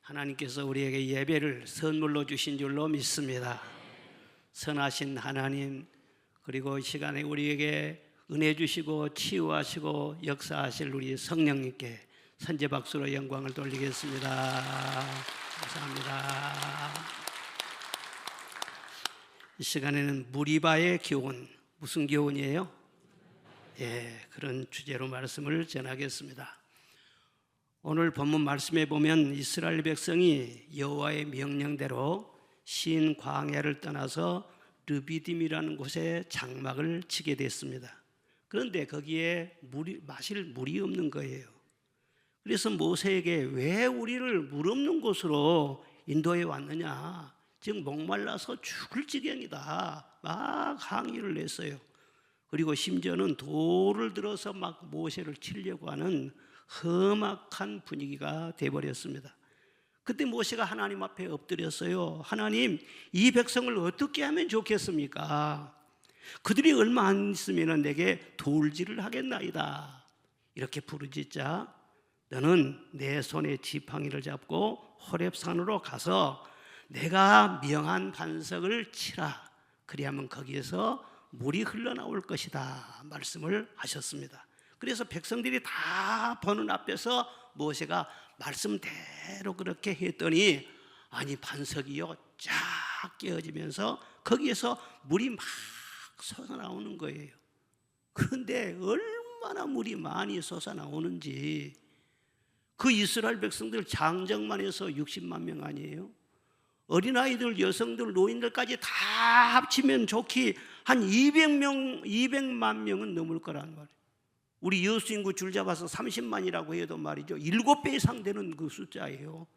하나님께서 우리에게 예배를 선물로 주신 줄로 믿습니다. 선하신 하나님, 그리고 이 시간에 우리에게 은혜 주시고 치유하시고 역사하실 우리 성령님께 선제 박수로 영광을 돌리겠습니다. 감사합니다. 이 시간에는 무리바의 교훈, 무슨 교훈이에요? 그런 주제로 말씀을 전하겠습니다. 오늘 본문 말씀에 보면 이스라엘 백성이 여호와의 명령대로 신 광야를 떠나서 르비딤이라는 곳에 장막을 치게 됐습니다. 그런데 거기에 마실 물이 없는 거예요. 그래서 모세에게 왜 우리를 물 없는 곳으로 인도해 왔느냐, 지금 목말라서 죽을 지경이다, 막 항의를 냈어요. 그리고 심지어는 돌을 들어서 막 모세를 치려고 하는 험악한 분위기가 되어버렸습니다. 그때 모세가 하나님 앞에 엎드렸어요. 하나님, 이 백성을 어떻게 하면 좋겠습니까? 그들이 얼마 안 있으면 내게 돌질을 하겠나이다. 이렇게 부르짖자 너는 내 손에 지팡이를 잡고 호렙산으로 가서 내가 명한 반석을 치라. 그리하면 거기에서 물이 흘러나올 것이다 말씀을 하셨습니다. 그래서 백성들이 다 보는 앞에서 모세가 말씀대로 그렇게 했더니 아니 반석이요 쫙 깨어지면서 거기에서 물이 막 솟아나오는 거예요. 그런데 얼마나 물이 많이 솟아나오는지, 그 이스라엘 백성들 장정만 해서 60만 명 아니에요? 어린아이들, 여성들, 노인들까지 다 합치면 좋기 한 200만 명은 넘을 거란 말이에요. 우리 여수 인구 줄 잡아서 30만이라고 해도 말이죠, 7배 이상 되는 그 숫자예요.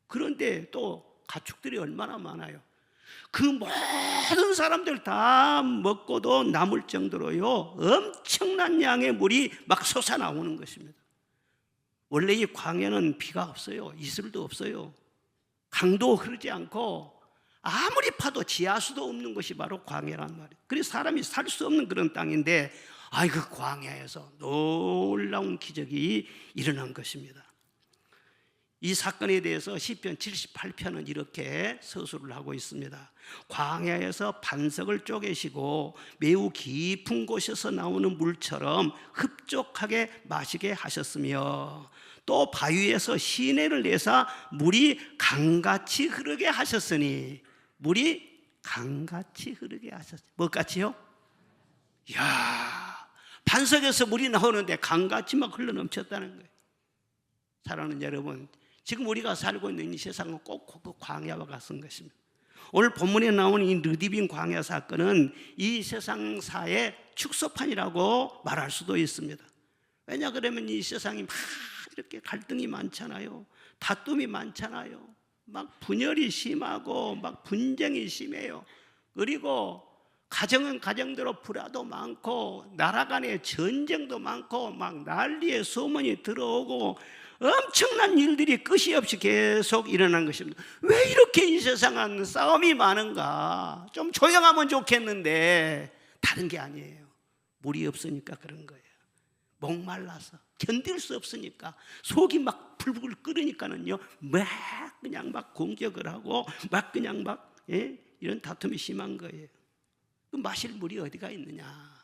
그런데 또 가축들이 얼마나 많아요. 그 모든 사람들 다 먹고도 남을 정도로요 엄청난 양의 물이 막 솟아나오는 것입니다. 원래 이 광야는 비가 없어요. 이슬도 없어요. 강도 흐르지 않고 아무리 파도 지하수도 없는 것이 바로 광야란 말이에요. 그래서 사람이 살 수 없는 그런 땅인데 그 광야에서 놀라운 기적이 일어난 것입니다. 이 사건에 대해서 시편 78편은 이렇게 서술을 하고 있습니다. 광야에서 반석을 쪼개시고 매우 깊은 곳에서 나오는 물처럼 흡족하게 마시게 하셨으며 또 바위에서 시내를 내사 물이 강같이 흐르게 하셨으니, 물이 강같이 흐르게 하셨어요. 뭐같이요? 이야, 반석에서 물이 나오는데 강같이 막 흘러넘쳤다는 거예요. 사랑하는 여러분, 지금 우리가 살고 있는 이 세상은 꼭 그 광야와 같은 것입니다. 오늘 본문에 나오는 이 르디빔 광야 사건은 이 세상사의 축소판이라고 말할 수도 있습니다. 왜냐 그러면 이 세상이 막 이렇게 갈등이 많잖아요. 다툼이 많잖아요. 막 분열이 심하고 막 분쟁이 심해요. 그리고 가정은 가정대로 불화도 많고 나라 간의 전쟁도 많고 막 난리의 소문이 들어오고 엄청난 일들이 끝이 없이 계속 일어난 것입니다. 왜 이렇게 이 세상은 싸움이 많은가? 좀 조용하면 좋겠는데 다른 게 아니에요. 물이 없으니까 그런 거예요. 목말라서 견딜 수 없으니까, 속이 막 불불 끓으니까는요 막 그냥 막 공격을 하고 막 그냥 막 이런 다툼이 심한 거예요. 그 마실 물이 어디가 있느냐?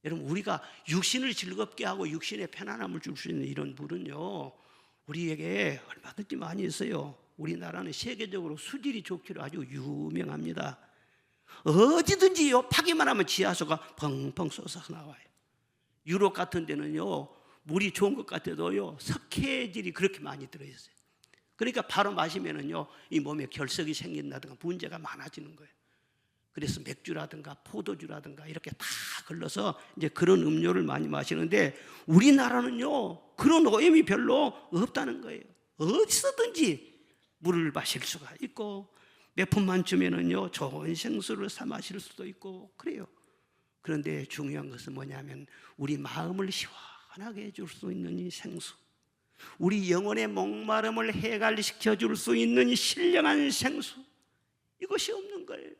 여러분, 우리가 육신을 즐겁게 하고 육신에 편안함을 줄 수 있는 이런 물은요 우리에게 얼마든지 많이 있어요. 우리나라는 세계적으로 수질이 좋기로 아주 유명합니다. 어디든지요 파기만 하면 지하수가 펑펑 쏟아서 나와요. 유럽 같은 데는요 물이 좋은 것 같아도요 석회질이 그렇게 많이 들어있어요. 그러니까 바로 마시면은요 이 몸에 결석이 생긴다든가 문제가 많아지는 거예요. 그래서 맥주라든가 포도주라든가 이렇게 다 걸러서 이제 그런 음료를 많이 마시는데, 우리나라는요 그런 오염이 별로 없다는 거예요. 어디서든지 물을 마실 수가 있고 몇 푼만 주면은요 좋은 생수를 사 마실 수도 있고 그래요. 그런데 중요한 것은 뭐냐면 우리 마음을 시원하게 해줄 수 있는 이 생수, 우리 영혼의 목마름을 해갈시켜 줄 수 있는 신령한 생수, 이것이 없는 거예요.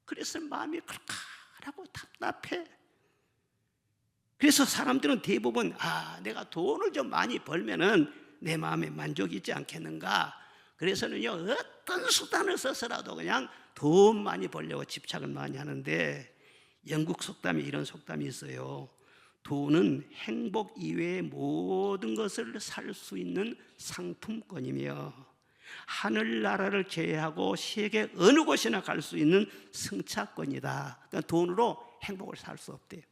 그래서 마음이 칼칼하고 답답해. 그래서 사람들은 대부분 내가 돈을 좀 많이 벌면은 내 마음에 만족이 있지 않겠는가, 그래서는요, 어떤 수단을 써서라도 그냥 돈 많이 벌려고 집착을 많이 하는데, 영국 속담에 이런 속담이 있어요. 돈은 행복 이외의 모든 것을 살 수 있는 상품권이며 하늘나라를 제외하고 세계 어느 곳이나 갈 수 있는 승차권이다. 그러니까 돈으로 행복을 살 수 없대요.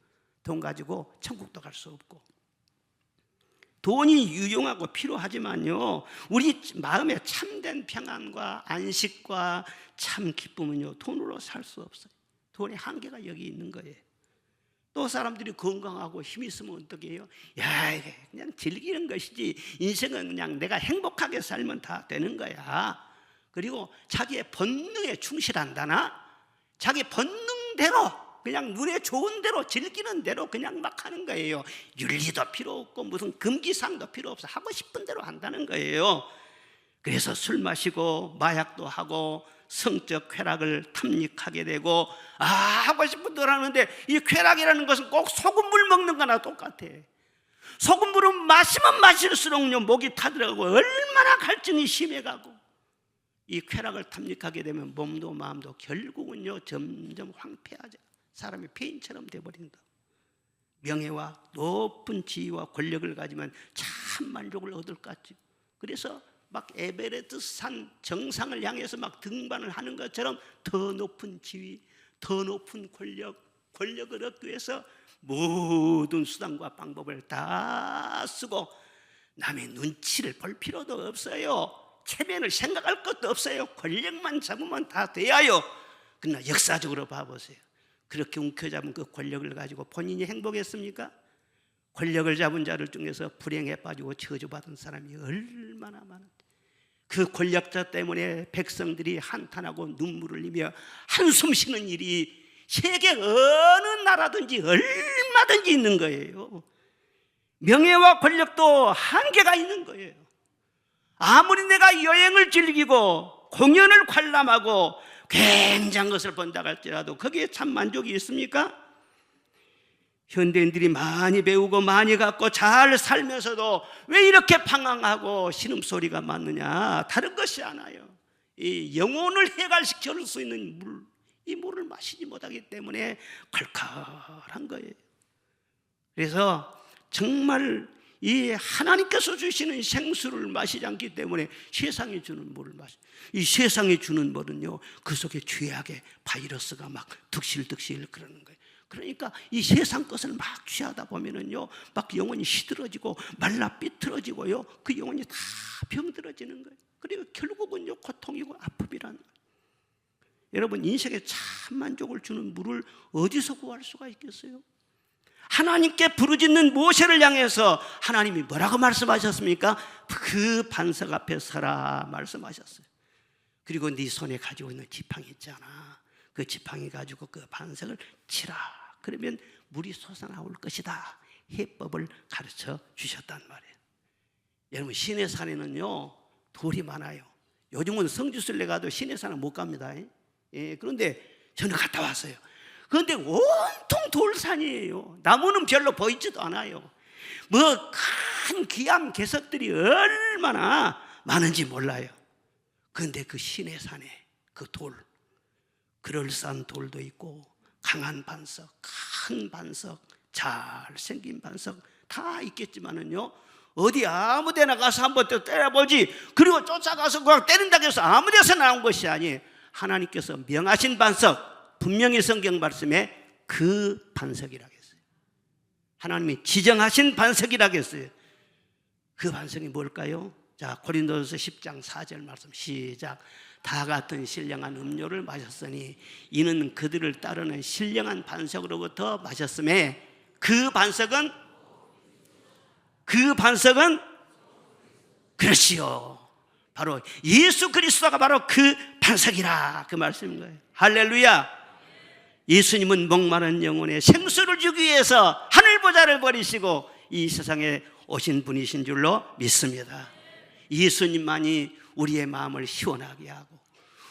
돈 가지고 천국도 갈 수 없고. 돈이 유용하고 필요하지만요, 우리 마음에 참된 평안과 안식과 참 기쁨은요, 돈으로 살 수 없어요. 돈의 한계가 여기 있는 거예요. 또 사람들이 건강하고 힘 있으면 어떻게 해요? 야, 이게 그냥 즐기는 것이지, 인생은 그냥 내가 행복하게 살면 다 되는 거야. 그리고 자기의 본능에 충실한다나, 자기 본능대로 그냥 눈에 좋은 대로 즐기는 대로 그냥 막 하는 거예요. 윤리도 필요 없고 무슨 금기사항도 필요 없어. 하고 싶은 대로 한다는 거예요. 그래서 술 마시고 마약도 하고 성적 쾌락을 탐닉하게 되고, 하고 싶은 대로 하는데, 이 쾌락이라는 것은 꼭 소금물 먹는 거나 똑같아. 소금물은 마시면 마실수록 목이 타들어가고 얼마나 갈증이 심해가고, 이 쾌락을 탐닉하게 되면 몸도 마음도 결국은요 점점 황폐하죠. 사람이 폐인처럼 돼버린다. 명예와 높은 지위와 권력을 가지면 참 만족을 얻을 것 같죠. 그래서 막 에베레스트 산 정상을 향해서 막 등반을 하는 것처럼 더 높은 지위, 더 높은 권력을 얻기 위해서 모든 수단과 방법을 다 쓰고, 남의 눈치를 볼 필요도 없어요. 체면을 생각할 것도 없어요. 권력만 잡으면 다 돼야요. 그러나 역사적으로 봐보세요. 그렇게 움켜잡은 그 권력을 가지고 본인이 행복했습니까? 권력을 잡은 자들 중에서 불행에 빠지고 저주받은 사람이 얼마나 많은데, 그 권력자 때문에 백성들이 한탄하고 눈물을 흘리며 한숨 쉬는 일이 세계 어느 나라든지 얼마든지 있는 거예요. 명예와 권력도 한계가 있는 거예요. 아무리 내가 여행을 즐기고 공연을 관람하고 굉장한 것을 본다 할지라도 거기에 참 만족이 있습니까? 현대인들이 많이 배우고 많이 갖고 잘 살면서도 왜 이렇게 방황하고 신음소리가 많느냐? 다른 것이 않아요. 이 영혼을 해갈시킬 수 있는 물, 이 물을 마시지 못하기 때문에 컬컬한 거예요. 그래서 정말 이 하나님께서 주시는 생수를 마시지 않기 때문에 세상이 주는 물을 이 세상이 주는 물은요, 그 속에 죄악의 바이러스가 막 득실득실 그러는 거예요. 그러니까 이 세상 것을 막 취하다 보면은요, 막 영혼이 시들어지고 말라 삐뚤어지고요, 그 영혼이 다 병들어지는 거예요. 그리고 결국은요, 고통이고 아픔이라는 거예요. 여러분, 인생에 참 만족을 주는 물을 어디서 구할 수가 있겠어요? 하나님께 부르짖는 모세를 향해서 하나님이 뭐라고 말씀하셨습니까? 그 반석 앞에 서라 말씀하셨어요. 그리고 네 손에 가지고 있는 지팡이 있잖아, 그 지팡이 가지고 그 반석을 치라. 그러면 물이 솟아나올 것이다. 해법을 가르쳐 주셨단 말이에요. 여러분, 시내산에는요 돌이 많아요. 요즘은 성지순례 가도 시내산은 못 갑니다. 그런데 저는 갔다 왔어요. 그런데 온통 돌산이에요. 나무는 별로 보이지도 않아요. 뭐 큰 귀암 개석들이 얼마나 많은지 몰라요. 그런데 그 시내산에 그 돌, 그럴싸한 돌도 있고 강한 반석, 큰 반석, 잘생긴 반석 다 있겠지만은요, 어디 아무 데나 가서 한번 때려보지, 그리고 쫓아가서 그냥 때린다고 해서 아무 데서 나온 것이 아니에요. 하나님께서 명하신 반석, 분명히 성경 말씀에 그 반석이라고 했어요. 하나님이 지정하신 반석이라고 했어요. 그 반석이 뭘까요? 자, 고린도전서 10장 4절 말씀 시작. 다 같은 신령한 음료를 마셨으니 이는 그들을 따르는 신령한 반석으로부터 마셨음에 그 반석은 그렇지요, 바로 예수 그리스도가 바로 그 반석이라, 그 말씀인 거예요. 할렐루야. 예수님은 목마른 영혼에 생수를 주기 위해서 하늘보좌를 버리시고 이 세상에 오신 분이신 줄로 믿습니다. 예수님만이 우리의 마음을 시원하게 하고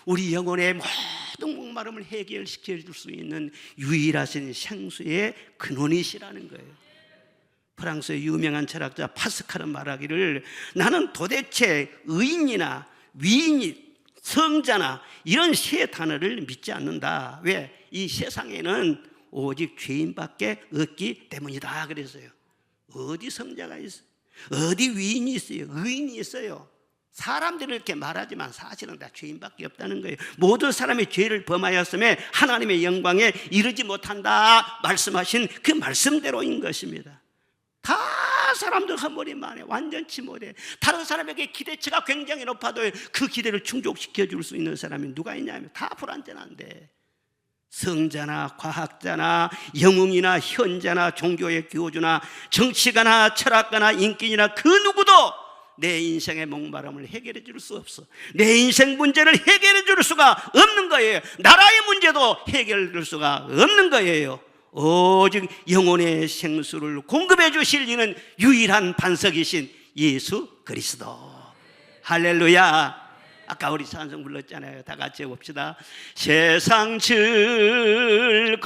우리 영혼의 모든 목마름을 해결시켜 줄 수 있는 유일하신 생수의 근원이시라는 거예요. 프랑스의 유명한 철학자 파스칼은 말하기를, 나는 도대체 의인이나 위인이, 성자나 이런 세 단어를 믿지 않는다. 왜? 이 세상에는 오직 죄인밖에 없기 때문이다 그랬어요. 어디 성자가 있어요? 어디 위인이 있어요? 의인이 있어요? 사람들은 이렇게 말하지만 사실은 다 죄인밖에 없다는 거예요. 모든 사람이 죄를 범하였음에 하나님의 영광에 이르지 못한다 말씀하신 그 말씀대로인 것입니다. 다 사람들 허물이만해, 완전치 못해. 다른 사람에게 기대치가 굉장히 높아도 그 기대를 충족시켜 줄 수 있는 사람이 누가 있냐면 다 불완전한데, 성자나 과학자나 영웅이나 현자나 종교의 교주나 정치가나 철학가나 인기인이나 그 누구도 내 인생의 목마름을 해결해 줄 수 없어. 내 인생 문제를 해결해 줄 수가 없는 거예요. 나라의 문제도 해결해 줄 수가 없는 거예요. 오직 영혼의 생수를 공급해 주실 이는 유일한 반석이신 예수 그리스도. 할렐루야. 아까 우리 찬송 불렀잖아요. 다 같이 해봅시다. 세상 즐거움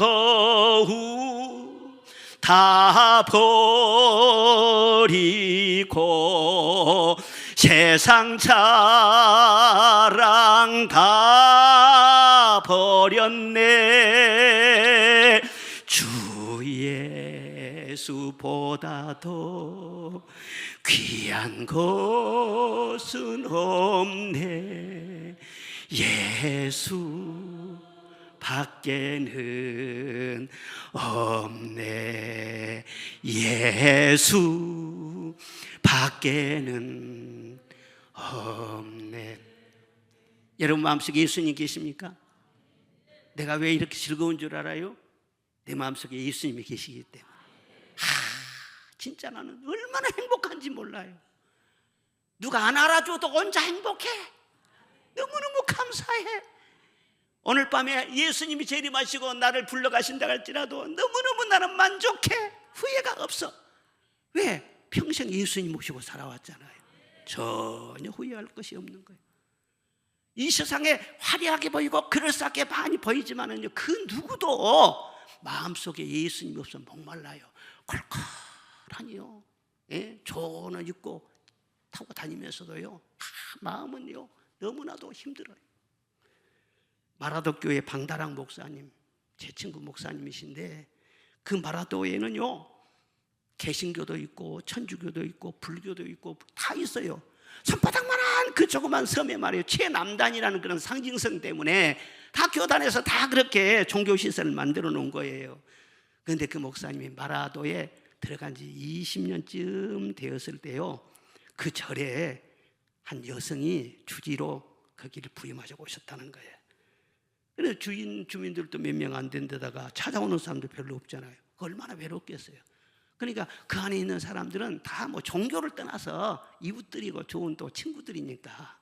다 버리고 세상 자랑 다 버렸네. 주 예수보다도 귀한 것은 없네. 예수 밖에는 없네. 예수 밖에는 없네. 여러분 마음속에 예수님 계십니까? 내가 왜 이렇게 즐거운 줄 알아요? 내 마음속에 예수님이 계시기 때문에. 진짜 나는 얼마나 행복한지 몰라요. 누가 안 알아줘도 혼자 행복해. 너무너무 감사해. 오늘 밤에 예수님이 재림하시고 나를 불러가신다 할지라도 너무너무 나는 만족해. 후회가 없어. 왜? 평생 예수님 모시고 살아왔잖아요. 전혀 후회할 것이 없는 거예요. 이 세상에 화려하게 보이고 그럴싸하게 많이 보이지만은요, 그 누구도 마음속에 예수님이 없으면 목말라요. 컬컬하니요. 예? 좋은 옷 입고 타고 다니면서도요, 마음은요 너무나도 힘들어요. 마라도 교회 방다랑 목사님, 제 친구 목사님이신데, 그 마라도에는요 개신교도 있고 천주교도 있고 불교도 있고 다 있어요. 손바닥만한 그 조그만 섬에 말이에요, 최남단이라는 그런 상징성 때문에 다 교단에서 다 그렇게 종교시설을 만들어 놓은 거예요. 그런데 그 목사님이 마라도에 들어간 지 20년쯤 되었을 때요, 그 절에 한 여성이 주지로 거기를 부임하셔 오셨다는 거예요. 그래서 주민들도 몇 명 안 된 데다가 찾아오는 사람도 별로 없잖아요. 얼마나 외롭겠어요. 그러니까 그 안에 있는 사람들은 다 뭐 종교를 떠나서 이웃들이고 좋은 또 친구들이니까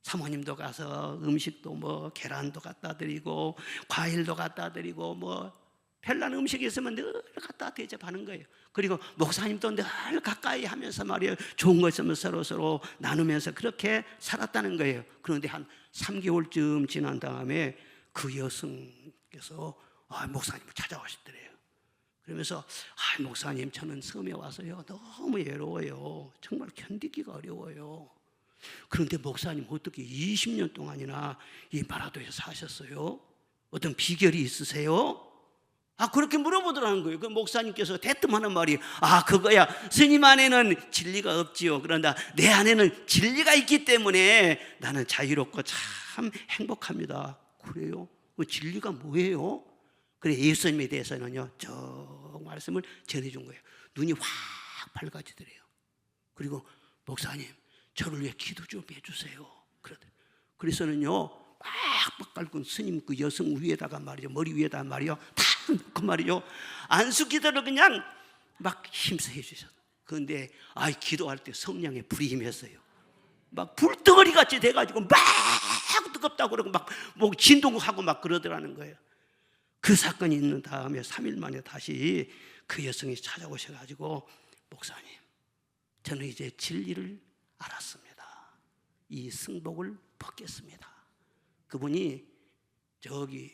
사모님도 가서 음식도 뭐 계란도 갖다 드리고 과일도 갖다 드리고 뭐 별난 음식이 있으면 늘 갖다 대접하는 거예요. 그리고 목사님도 늘 가까이 하면서 말이에요, 좋은 거 있으면 서로 나누면서 그렇게 살았다는 거예요. 그런데 한 3개월쯤 지난 다음에 그 여성께서 목사님을 찾아오시더래요. 그러면서 목사님, 저는 섬에 와서요 너무 외로워요. 정말 견디기가 어려워요. 그런데 목사님 어떻게 20년 동안이나 이 마라도에 사셨어요? 어떤 비결이 있으세요? 그렇게 물어보더라는 거예요. 그 목사님께서 대뜸 하는 말이, 그거야, 스님 안에는 진리가 없지요. 그런다 내 안에는 진리가 있기 때문에 나는 자유롭고 참 행복합니다. 그래요? 그 진리가 뭐예요? 그래, 예수님에 대해서는요 저 말씀을 전해준 거예요. 눈이 확 밝아지더래요. 그리고 목사님, 저를 위해 기도 좀 해주세요. 그래서는요 막 깎은 스님 그 여성 위에다가 말이죠, 머리 위에다가 말이요 다 그 말이요 안수 기도를 그냥 막 힘써 해주셨어요. 그런데 기도할 때 성령의 불이 임했어요. 막 불덩어리 같이 돼가지고 막 뜨겁다고 그러고 막 진동하고 막 그러더라는 거예요. 그 사건이 있는 다음에 3일 만에 다시 그 여성이 찾아오셔가지고, 목사님, 저는 이제 진리를 알았습니다. 이 승복을 벗겠습니다. 그분이 저기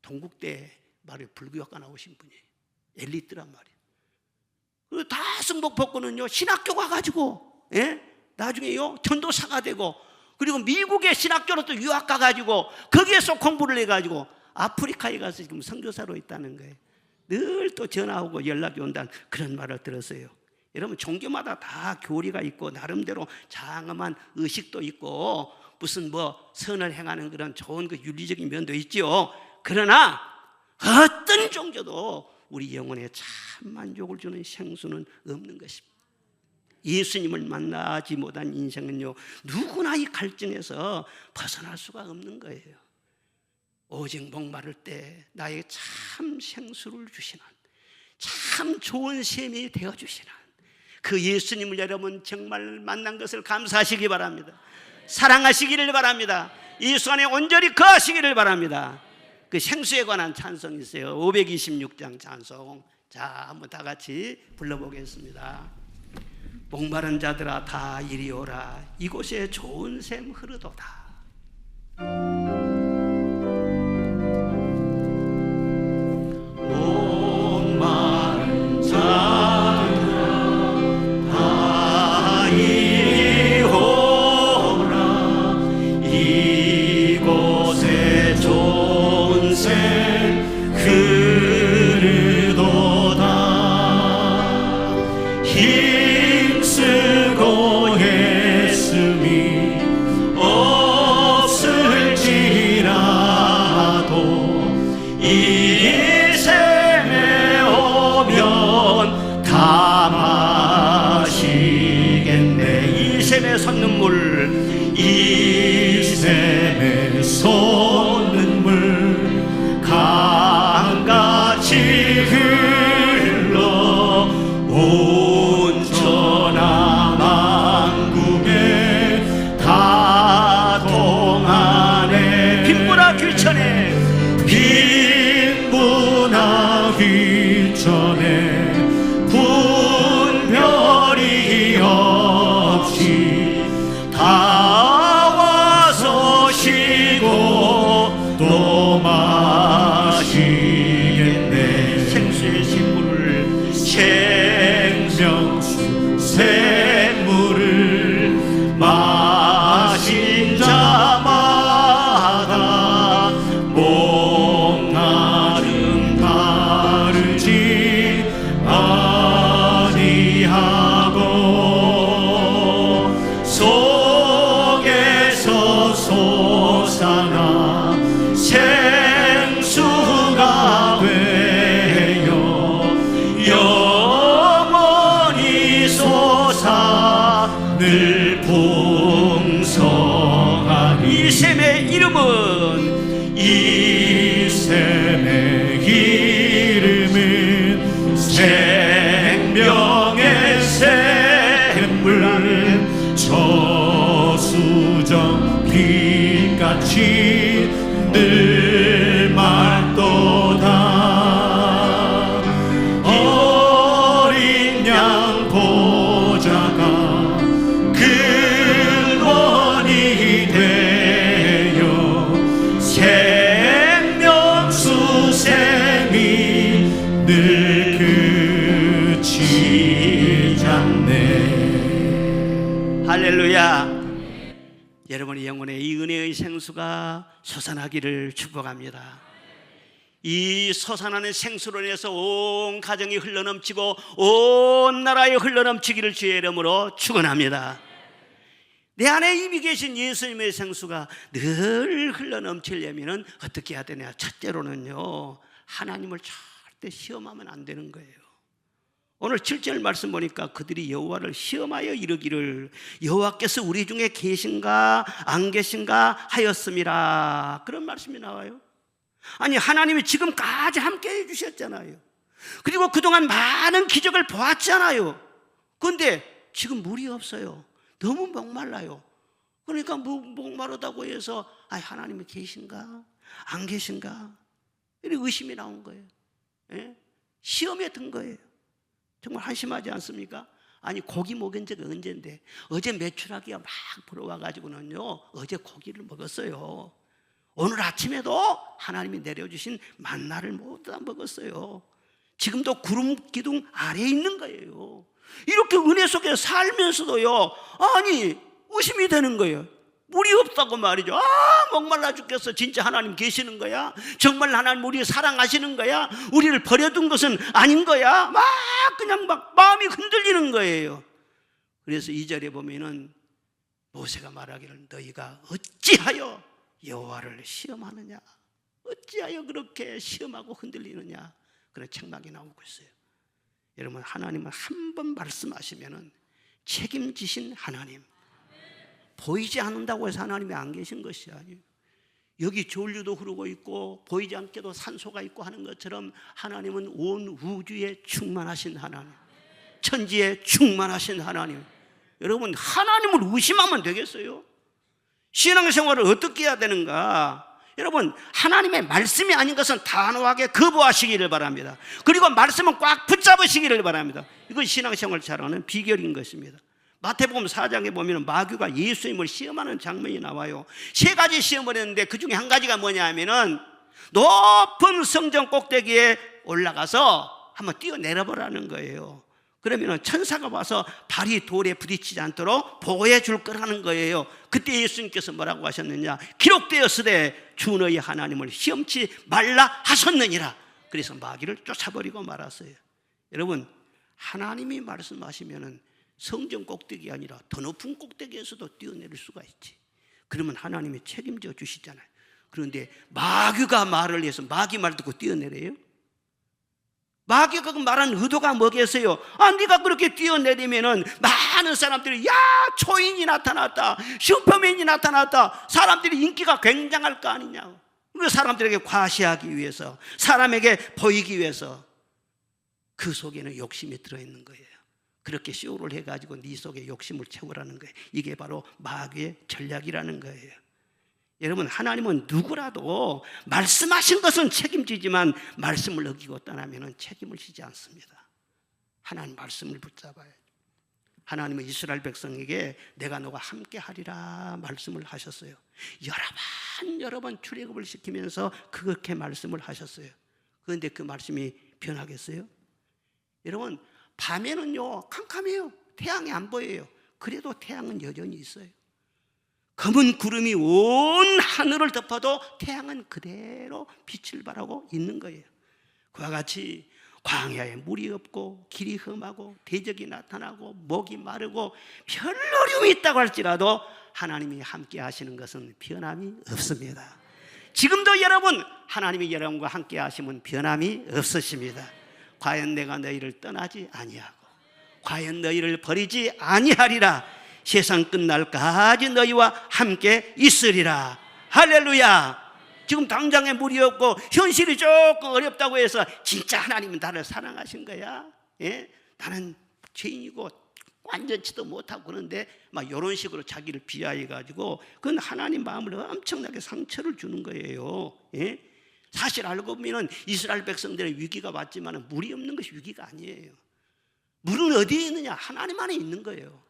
동국대 말이에요, 불교학과 나오신 분이에요. 엘리트란 말이에요. 다 승복 벗고는요 신학교 가가지고 나중에요 전도사가 되고 그리고 미국의 신학교로 또 유학 가가지고 거기에서 공부를 해가지고 아프리카에 가서 지금 선교사로 있다는 거예요. 늘 또 전화 오고 연락이 온다는 그런 말을 들었어요. 여러분, 종교마다 다 교리가 있고 나름대로 장엄한 의식도 있고 무슨 뭐 선을 행하는 그런 좋은 그 윤리적인 면도 있지요. 그러나 어떤 종교도 우리 영혼에 참 만족을 주는 생수는 없는 것입니다. 예수님을 만나지 못한 인생은요, 누구나 이 갈증에서 벗어날 수가 없는 거예요. 오직 목마를 때 나에게 참 생수를 주시는, 참 좋은 셈이 되어주시는 그 예수님을 여러분 정말 만난 것을 감사하시기 바랍니다. 사랑하시기를 바랍니다. 예수 안에 온전히 거하시기를 바랍니다. 그 생수에 관한 찬송이 있어요. 526장 찬송. 자, 한번 다 같이 불러보겠습니다. 목마른 자들아 다 이리 오라. 이곳에 좋은 샘 흐르도다. 목마른 자들아 다 이리 오라. 이곳에 좋은 샘 흐르도다. 힘쓰고 애씀이 없을지라도 이 샘에 오면 다 마시겠네. 이 샘에 솟는물, 이 샘에 솟는물 강같이 흘러 온 천하만국에 다 동하네. 빈부나 귀천에, 빈부나 귀천에 분별이 없이 다 와서 쉬고 또 마시겠네. 생수의 샘물을, 생명수 샘물을 마신 자마다 목마름 가르지 아니하고 속에서 솟아나 생수가 되어 영원히 솟아 늘 풍성한 이 샘의 이름은, 이 샘의 이름은 생명의 샘물. 저수정 빛같이 늘 맑도다. 어린 양 보좌가 근원이 되어 생명수 샘이 늘 그치지 않네. 할렐루야. 여러분의 영혼에 이 은혜의 생수가 솟아나기를 축복합니다. 이 솟아나는 생수로 인해서 온 가정이 흘러넘치고 온 나라에 흘러넘치기를 주의 이름으로 축원합니다. 내 안에 이미 계신 예수님의 생수가 늘 흘러넘치려면 어떻게 해야 되냐? 첫째로는요, 하나님을 절대 시험하면 안 되는 거예요. 오늘 7절 말씀 보니까 그들이 여호와를 시험하여 이르기를 여호와께서 우리 중에 계신가 안 계신가 하였음이라. 그런 말씀이 나와요. 아니, 하나님이 지금까지 함께 해주셨잖아요. 그리고 그동안 많은 기적을 보았잖아요. 그런데 지금 물이 없어요. 너무 목말라요. 그러니까 목마르다고 해서 하나님이 계신가 안 계신가 이렇게 의심이 나온 거예요. 예? 시험에 든 거예요. 정말 한심하지 않습니까? 아니, 고기 먹은 적이 언젠데 어제 메추라기가 막 불어와가지고는요, 어제 고기를 먹었어요. 오늘 아침에도 하나님이 내려주신 만나를 모두 다 먹었어요. 지금도 구름 기둥 아래에 있는 거예요. 이렇게 은혜 속에 살면서도요, 아니 의심이 되는 거예요. 물이 없다고 말이죠. 목말라 죽겠어. 진짜 하나님 계시는 거야? 정말 하나님 우리를 사랑하시는 거야? 우리를 버려둔 것은 아닌 거야? 그냥 마음이 흔들리는 거예요. 그래서 2절에 보면은 모세가 말하기를 너희가 어찌하여 여호와를 시험하느냐? 어찌하여 그렇게 시험하고 흔들리느냐? 그런 책망이 나오고 있어요. 여러분, 하나님은 한 번 말씀하시면은 책임지신 하나님. 보이지 않는다고 해서 하나님이 안 계신 것이 아니에요. 여기 조류도 흐르고 있고 보이지 않게도 산소가 있고 하는 것처럼 하나님은 온 우주에 충만하신 하나님, 천지에 충만하신 하나님. 여러분, 하나님을 의심하면 되겠어요? 신앙생활을 어떻게 해야 되는가? 여러분, 하나님의 말씀이 아닌 것은 단호하게 거부하시기를 바랍니다. 그리고 말씀은 꽉 붙잡으시기를 바랍니다. 이건 신앙생활 잘하는 비결인 것입니다. 마태복음 4장에 보면 마귀가 예수님을 시험하는 장면이 나와요. 3가지 시험을 했는데 그 중에 한 가지가 뭐냐 하면은 높은 성전 꼭대기에 올라가서 한번 뛰어내려보라는 거예요. 그러면 천사가 와서 발이 돌에 부딪히지 않도록 보호해 줄 거라는 거예요. 그때 예수님께서 뭐라고 하셨느냐? 기록되었으되 주 너희 하나님을 시험치 말라 하셨느니라. 그래서 마귀를 쫓아버리고 말았어요. 여러분, 하나님이 말씀하시면은 성전 꼭대기 아니라 더 높은 꼭대기에서도 뛰어내릴 수가 있지. 그러면 하나님이 책임져 주시잖아요. 그런데 마귀가 말을 해서 마귀 말 듣고 뛰어내려요? 마귀가 말하는 의도가 뭐겠어요? 네가 그렇게 뛰어내리면은 많은 사람들이 야, 초인이 나타났다, 슈퍼맨이 나타났다, 사람들이 인기가 굉장할 거 아니냐고. 그 사람들에게 과시하기 위해서, 사람에게 보이기 위해서 그 속에는 욕심이 들어있는 거예요. 그렇게 쇼를 해가지고 네 속에 욕심을 채우라는 거예요. 이게 바로 마귀의 전략이라는 거예요. 여러분, 하나님은 누구라도 말씀하신 것은 책임지지만 말씀을 어기고 떠나면 책임을 지지 않습니다. 하나님 말씀을 붙잡아요. 하나님은 이스라엘 백성에게 내가 너와 함께 하리라 말씀을 하셨어요. 여러 번 출애굽을 시키면서 그렇게 말씀을 하셨어요. 그런데 그 말씀이 변하겠어요? 여러분, 밤에는요 캄캄해요. 태양이 안 보여요. 그래도 태양은 여전히 있어요. 검은 구름이 온 하늘을 덮어도 태양은 그대로 빛을 발하고 있는 거예요. 그와 같이 광야에 물이 없고 길이 험하고 대적이 나타나고 목이 마르고 별 어려움이 있다고 할지라도 하나님이 함께 하시는 것은 변함이 없습니다. 지금도 여러분, 하나님이 여러분과 함께 하시면 변함이 없으십니다. 과연 내가 너희를 떠나지 아니하고 과연 너희를 버리지 아니하리라. 세상 끝날까지 너희와 함께 있으리라. 할렐루야. 지금 당장에 물이 없고 현실이 조금 어렵다고 해서 진짜 하나님은 나를 사랑하신 거야? 예? 나는 죄인이고 완전치도 못하고 그런데 막 이런 식으로 자기를 비하해가지고 그건 하나님 마음을 엄청나게 상처를 주는 거예요. 예? 사실 알고 보면 이스라엘 백성들의 위기가 왔지만 물이 없는 것이 위기가 아니에요. 물은 어디에 있느냐? 하나님 안에 있는 거예요.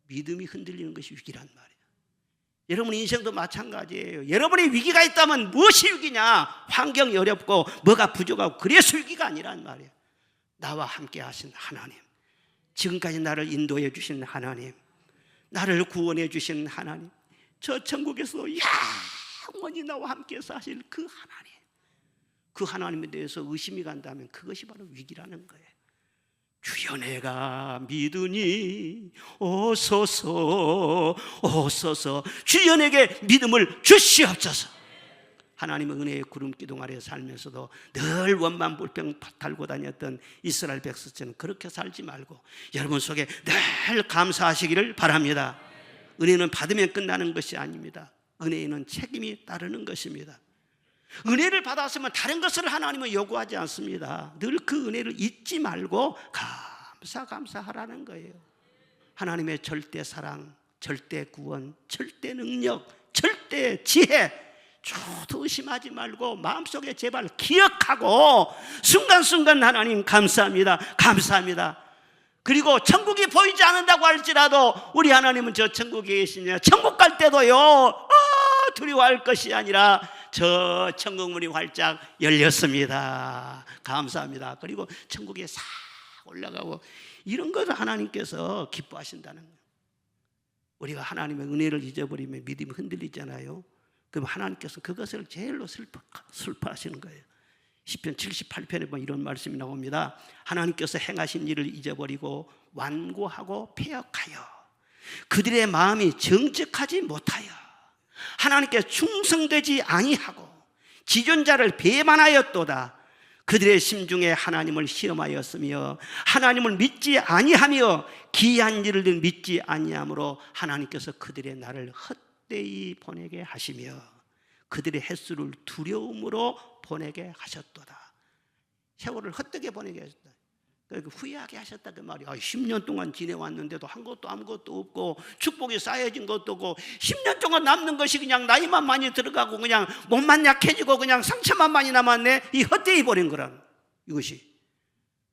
믿음이 흔들리는 것이 위기란 말이에요. 여러분 인생도 마찬가지예요. 여러분의 위기가 있다면 무엇이 위기냐? 환경이 어렵고 뭐가 부족하고 그래서 위기가 아니란 말이에요. 나와 함께 하신 하나님, 지금까지 나를 인도해 주신 하나님, 나를 구원해 주신 하나님, 저 천국에서 영원히 나와 함께해서 하실 그 하나님, 그 하나님에 대해서 의심이 간다면 그것이 바로 위기라는 거예요. 주여 내가 믿으니 오소서 오소서, 주여 내게 믿음을 주시옵소서. 하나님의 은혜의 구름 기둥 아래 살면서도 늘 원만 불평 달고 다녔던 이스라엘 백성처럼 그렇게 살지 말고 여러분 속에 늘 감사하시기를 바랍니다. 은혜는 받으면 끝나는 것이 아닙니다. 은혜에는 책임이 따르는 것입니다. 은혜를 받았으면 다른 것을 하나님은 요구하지 않습니다. 늘 그 은혜를 잊지 말고 감사하라는 거예요. 하나님의 절대 사랑, 절대 구원, 절대 능력, 절대 지혜 저도 의심하지 말고 마음속에 제발 기억하고 순간순간 하나님 감사합니다, 감사합니다. 그리고 천국이 보이지 않는다고 할지라도 우리 하나님은 저 천국에 계시냐, 천국 갈 때도요 두려워할 것이 아니라 저 천국문이 활짝 열렸습니다. 감사합니다. 그리고 천국에 싹 올라가고 이런 것을 하나님께서 기뻐하신다는 거예요. 우리가 하나님의 은혜를 잊어버리면 믿음이 흔들리잖아요. 그럼 하나님께서 그것을 제일로 슬퍼하시는 거예요. 시편 78편에 보면 이런 말씀이 나옵니다. 하나님께서 행하신 일을 잊어버리고 완고하고 패역하여 그들의 마음이 정직하지 못하여 하나님께 충성되지 아니하고 지존자를 배반하였도다. 그들의 심중에 하나님을 시험하였으며 하나님을 믿지 아니하며 기이한 일을 믿지 아니하므로 하나님께서 그들의 날을 헛되이 보내게 하시며 그들의 횟수를 두려움으로 보내게 하셨도다. 세월을 헛되게 보내게 하셨다. 그러니까 후회하게 하셨다 그 말이야. 10년 동안 지내왔는데도 한 것도 아무것도 없고 축복이 쌓여진 것도 없고 10년 동안 남는 것이 그냥 나이만 많이 들어가고 그냥 몸만 약해지고 그냥 상처만 많이 남았네. 이 헛되이 버린 거란 이것이.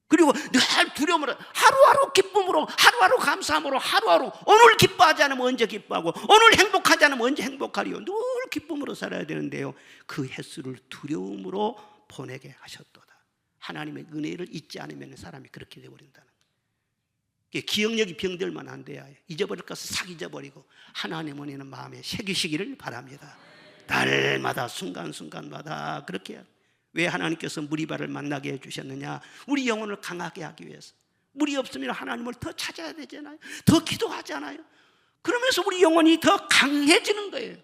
그리고 늘 두려움으로 하루하루 기쁨으로 하루하루 감사함으로 하루하루 오늘 기뻐하지 않으면 언제 기뻐하고 오늘 행복하지 않으면 언제 행복하리요. 늘 기쁨으로 살아야 되는데요. 그 횟수를 두려움으로 보내게 하셨도다. 하나님의 은혜를 잊지 않으면 사람이 그렇게 되어버린다는 거예요. 기억력이 병들면 안 돼요. 잊어버릴 것을 싹 잊어버리고 하나님 은혜는 마음에 새기시기를 바랍니다. 날마다 순간순간마다 그렇게 해요. 왜 하나님께서 무리바를 만나게 해주셨느냐? 우리 영혼을 강하게 하기 위해서. 물이 없으면 하나님을 더 찾아야 되잖아요. 더 기도하잖아요. 그러면서 우리 영혼이 더 강해지는 거예요.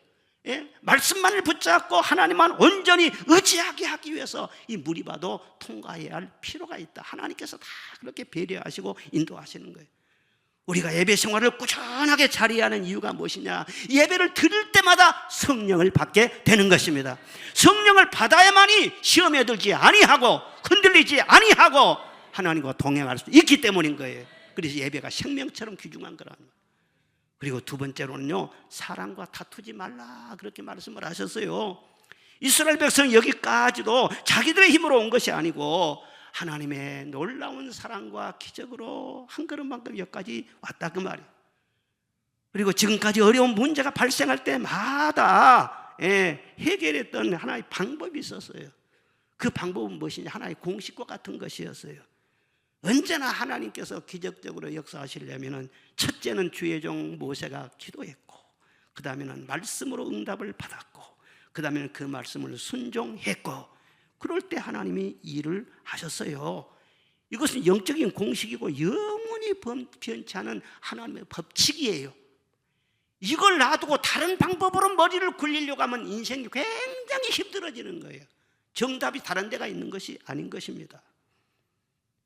예? 말씀만을 붙잡고 하나님만 온전히 의지하게 하기 위해서 이 무리바도 통과해야 할 필요가 있다. 하나님께서 다 그렇게 배려하시고 인도하시는 거예요. 우리가 예배 생활을 꾸준하게 자리하는 이유가 무엇이냐? 예배를 드릴 때마다 성령을 받게 되는 것입니다. 성령을 받아야만이 시험에 들지 아니하고 흔들리지 아니하고 하나님과 동행할 수 있기 때문인 거예요. 그래서 예배가 생명처럼 귀중한 거라는 거예요. 그리고 두 번째로는요, 사랑과 다투지 말라 그렇게 말씀을 하셨어요. 이스라엘 백성 여기까지도 자기들의 힘으로 온 것이 아니고 하나님의 놀라운 사랑과 기적으로 한 걸음만큼 여기까지 왔다 그 말이에요. 그리고 지금까지 어려운 문제가 발생할 때마다 해결했던 하나의 방법이 있었어요. 그 방법은 무엇이냐? 하나의 공식과 같은 것이었어요. 언제나 하나님께서 기적적으로 역사하시려면 첫째는 주의 종 모세가 기도했고, 그 다음에는 말씀으로 응답을 받았고, 그 다음에는 그 말씀을 순종했고, 그럴 때 하나님이 일을 하셨어요. 이것은 영적인 공식이고 영원히 변치 않은 하나님의 법칙이에요. 이걸 놔두고 다른 방법으로 머리를 굴리려고 하면 인생이 굉장히 힘들어지는 거예요. 정답이 다른 데가 있는 것이 아닌 것입니다.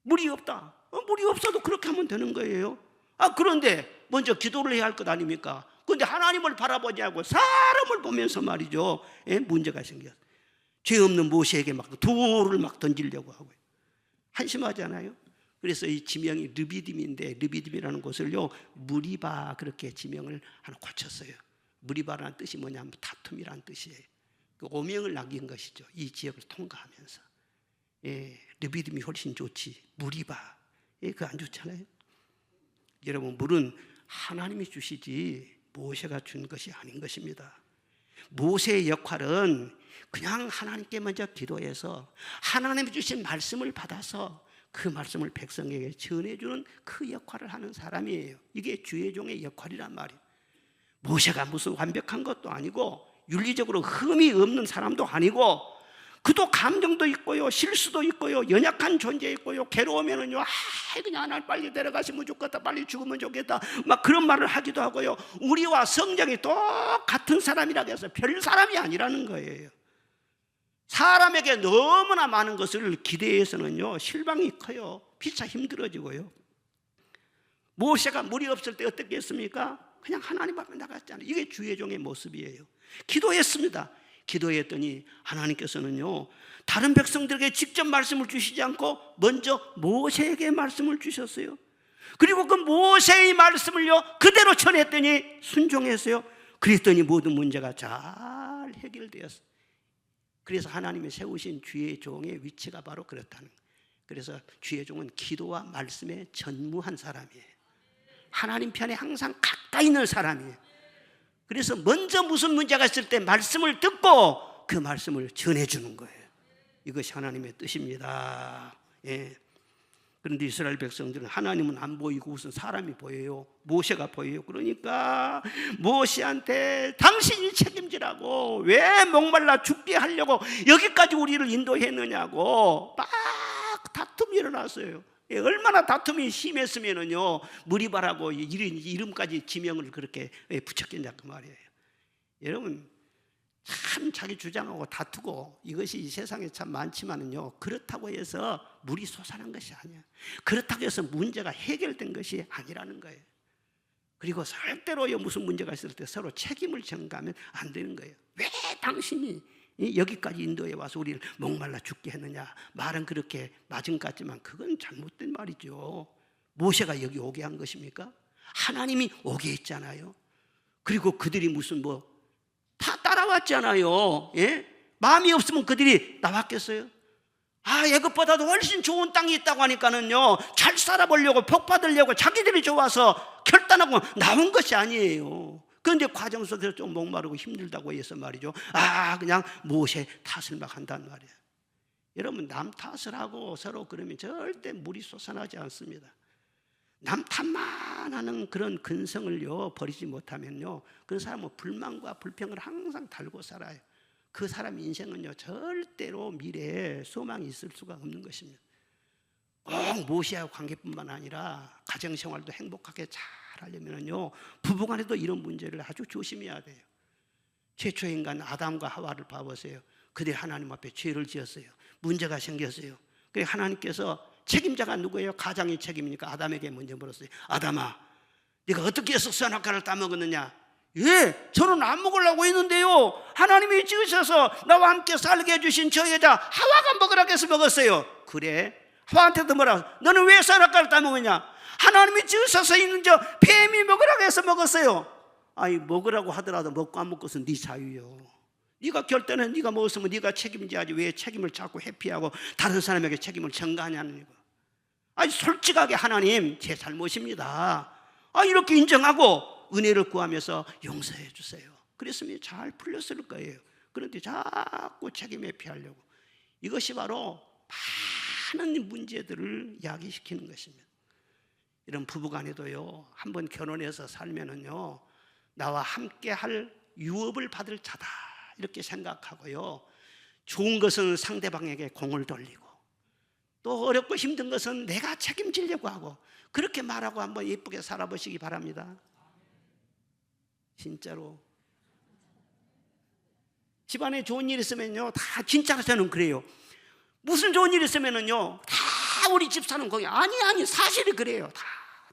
물이 없다. 물이 없어도 그렇게 하면 되는 거예요. 그런데 먼저 기도를 해야 할 것 아닙니까? 그런데 하나님을 바라보냐고 사람을 보면서 말이죠. 문제가 생겼어요. 죄 없는 모세에게 막 돌을 막 던지려고 하고요. 한심하잖아요. 그래서 이 지명이 르비딤인데, 르비딤이라는 곳을요 무리바 그렇게 지명을 하나 고쳤어요. 무리바라는 뜻이 뭐냐면 다툼이라는 뜻이에요. 그 오명을 남긴 것이죠. 이 지역을 통과하면서. 르비딤이 훨씬 좋지. 무리바 그거 안 좋잖아요. 여러분, 물은 하나님이 주시지 모세가 준 것이 아닌 것입니다. 모세의 역할은 그냥 하나님께 먼저 기도해서 하나님이 주신 말씀을 받아서 그 말씀을 백성에게 전해주는 그 역할을 하는 사람이에요. 이게 주의 종의 역할이란 말이에요. 모세가 무슨 완벽한 것도 아니고 윤리적으로 흠이 없는 사람도 아니고, 그도 감정도 있고요, 실수도 있고요, 연약한 존재 있고요, 괴로우면은요, 그냥 하나님 빨리 데려가시면 좋겠다, 빨리 죽으면 좋겠다, 막 그런 말을 하기도 하고요. 우리와 성경이 똑같은 사람이라고 해서 별 사람이 아니라는 거예요. 사람에게 너무나 많은 것을 기대해서는요, 실망이 커요. 피차 힘들어지고요. 모세가 물이 없을 때 어떻게 했습니까? 그냥 하나님 앞에 나갔잖아요. 이게 주의 종의 모습이에요. 기도했습니다. 기도했더니 하나님께서는요, 다른 백성들에게 직접 말씀을 주시지 않고 먼저 모세에게 말씀을 주셨어요. 그리고 그 모세의 말씀을요 그대로 전했더니 순종했어요. 그랬더니 모든 문제가 잘 해결되었어요. 그래서 하나님이 세우신 주의 종의 위치가 바로 그렇다는 거예요. 그래서 주의 종은 기도와 말씀에 전무한 사람이에요. 하나님 편에 항상 가까이 있는 사람이에요. 그래서 먼저 무슨 문제가 있을 때 말씀을 듣고 그 말씀을 전해주는 거예요. 이것이 하나님의 뜻입니다. 그런데 이스라엘 백성들은 하나님은 안 보이고 우선 사람이 보여요. 모세가 보여요. 그러니까 모세한테 당신이 책임지라고, 왜 목말라 죽게 하려고 여기까지 우리를 인도했느냐고 막 다툼이 일어났어요. 얼마나 다툼이 심했으면은요 무리바라고 이름까지 지명을 그렇게 붙였겠냐 그 말이에요. 여러분, 참 자기 주장하고 다투고 이것이 이 세상에 참 많지만은요, 그렇다고 해서 물이 솟아난 것이 아니야. 그렇다고 해서 문제가 해결된 것이 아니라는 거예요. 그리고 절대로 무슨 문제가 있을 때 서로 책임을 전가하면 안 되는 거예요. 왜 당신이 여기까지 인도에 와서 우리를 목말라 죽게 했느냐. 말은 그렇게 맞은 것 같지만 그건 잘못된 말이죠. 모세가 여기 오게 한 것입니까? 하나님이 오게 했잖아요. 그리고 그들이 무슨 다 따라왔잖아요. 예? 마음이 없으면 그들이 나왔겠어요? 애굽보다도 훨씬 좋은 땅이 있다고 하니까는요, 잘 살아보려고, 복 받으려고 자기들이 좋아서 결단하고 나온 것이 아니에요. 그런데 과정 속에서 좀 목마르고 힘들다고 해서 말이죠, 그냥 모세 탓을 막 한단 말이에요. 여러분, 남 탓을 하고 서로 그러면 절대 물이 솟아나지 않습니다. 남 탓만 하는 그런 근성을요 버리지 못하면요, 그 사람은 불만과 불평을 항상 달고 살아요. 그 사람 인생은요 절대로 미래에 소망이 있을 수가 없는 것입니다. 꼭 모세와 관계뿐만 아니라 가정생활도 행복하게 잘 하려면요 부부간에도 이런 문제를 아주 조심해야 돼요. 최초의 인간 아담과 하와를 봐보세요. 그들이 하나님 앞에 죄를 지었어요. 문제가 생겼어요. 그래서 하나님께서 책임자가 누구예요? 가장의 책임이니까 아담에게 먼저 물었어요. 아담아, 네가 어떻게 해서 선악과를 따먹었느냐? 예, 저는 안 먹으려고 했는데요, 하나님이 지으셔서 나와 함께 살게 해주신 저 여자 하와가 먹으라고 해서 먹었어요. 그래? 하와한테도 뭐라고? 너는 왜 선악과를 따먹었냐? 하나님이 지으셔서 있는 저 뱀이 먹으라고 해서 먹었어요. 먹으라고 하더라도 먹고 안 먹고는 네 자유요. 네가 결단은 네가 먹었으면 네가 책임져야지. 왜 책임을 자꾸 회피하고 다른 사람에게 책임을 전가하냐는 거. 솔직하게 하나님, 제 잘못입니다. 이렇게 인정하고 은혜를 구하면서 용서해 주세요. 그랬으면 잘 풀렸을 거예요. 그런데 자꾸 책임 회피하려고, 이것이 바로 많은 문제들을 야기시키는 것입니다. 이런 부부간에도요, 한번 결혼해서 살면은요, 나와 함께 할 유업을 받을 자다 이렇게 생각하고요, 좋은 것은 상대방에게 공을 돌리고, 또 어렵고 힘든 것은 내가 책임지려고 하고, 그렇게 말하고 한번 예쁘게 살아보시기 바랍니다. 진짜로 집안에 좋은 일 있으면요, 다 진짜로 저는 그래요. 무슨 좋은 일 있으면은요, 다 우리 집사는 거기 아니 사실이 그래요. 다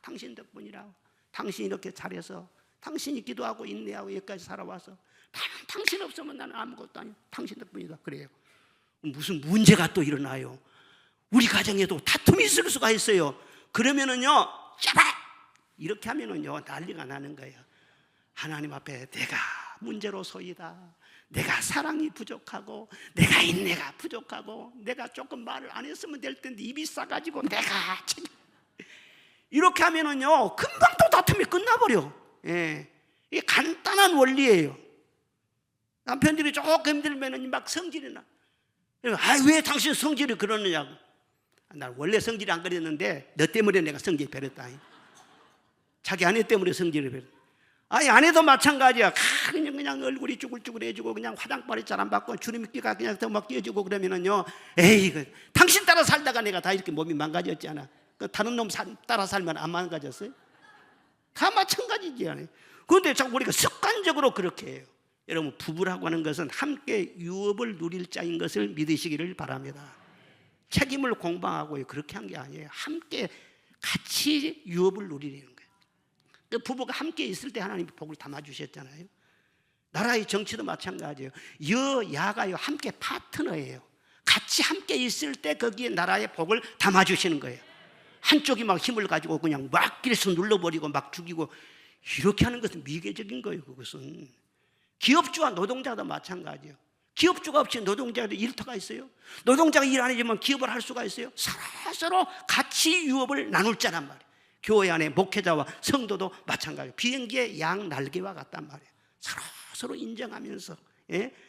당신 덕분이라고. 당신이 이렇게 잘해서, 당신이 기도하고 인내하고 여기까지 살아와서, 당신 없으면 나는 아무것도 아니야. 당신 덕분이다. 그래요. 무슨 문제가 또 일어나요. 우리 가정에도 다툼이 있을 수가 있어요. 그러면은요, 제발 이렇게 하면은요 난리가 나는 거예요. 하나님 앞에 내가 문제로소이다. 내가 사랑이 부족하고, 내가 인내가 부족하고, 내가 조금 말을 안 했으면 될 텐데 입이 싸가지고 내가 이렇게 하면은요 금방 또 다툼이 끝나버려. 예, 이게 간단한 원리예요. 남편들이 조금 힘들면은 막 성질이 나. 왜 당신 성질이 그러느냐고. 나 원래 성질이 안 그랬는데 너 때문에 내가 성질이 베렸다. 자기 아내 때문에 성질을 베렸다. 아내도 마찬가지야. 그냥 얼굴이 쭈글쭈글해지고, 그냥 화장발이 잘 안 받고, 주름기가 그냥 더 막 끼어지고 그러면은요, 당신 따라 살다가 내가 다 이렇게 몸이 망가졌잖아. 다른 놈 따라 살면 안 망가졌어요? 다 마찬가지지. 그런데 자꾸 우리가 습관적으로 그렇게 해요. 여러분, 부부라고 하는 것은 함께 유업을 누릴 자인 것을 믿으시기를 바랍니다. 책임을 공방하고 그렇게 한 게 아니에요. 함께 같이 유업을 누리는 거예요. 그 부부가 함께 있을 때 하나님이 복을 담아주셨잖아요. 나라의 정치도 마찬가지예요. 여야가요 함께 파트너예요. 같이 함께 있을 때 거기에 나라의 복을 담아주시는 거예요. 한쪽이 막 힘을 가지고 그냥 막 길에서 눌러버리고 막 죽이고 이렇게 하는 것은 미개적인 거예요. 그것은 기업주와 노동자도 마찬가지예요. 기업주가 없이 노동자도 일터가 있어요? 노동자가 일 안 해주면 기업을 할 수가 있어요? 서로 같이 유업을 나눌 자란 말이에요. 교회 안에 목회자와 성도도 마찬가지예요. 비행기의 양 날개와 같단 말이에요. 서로 인정하면서,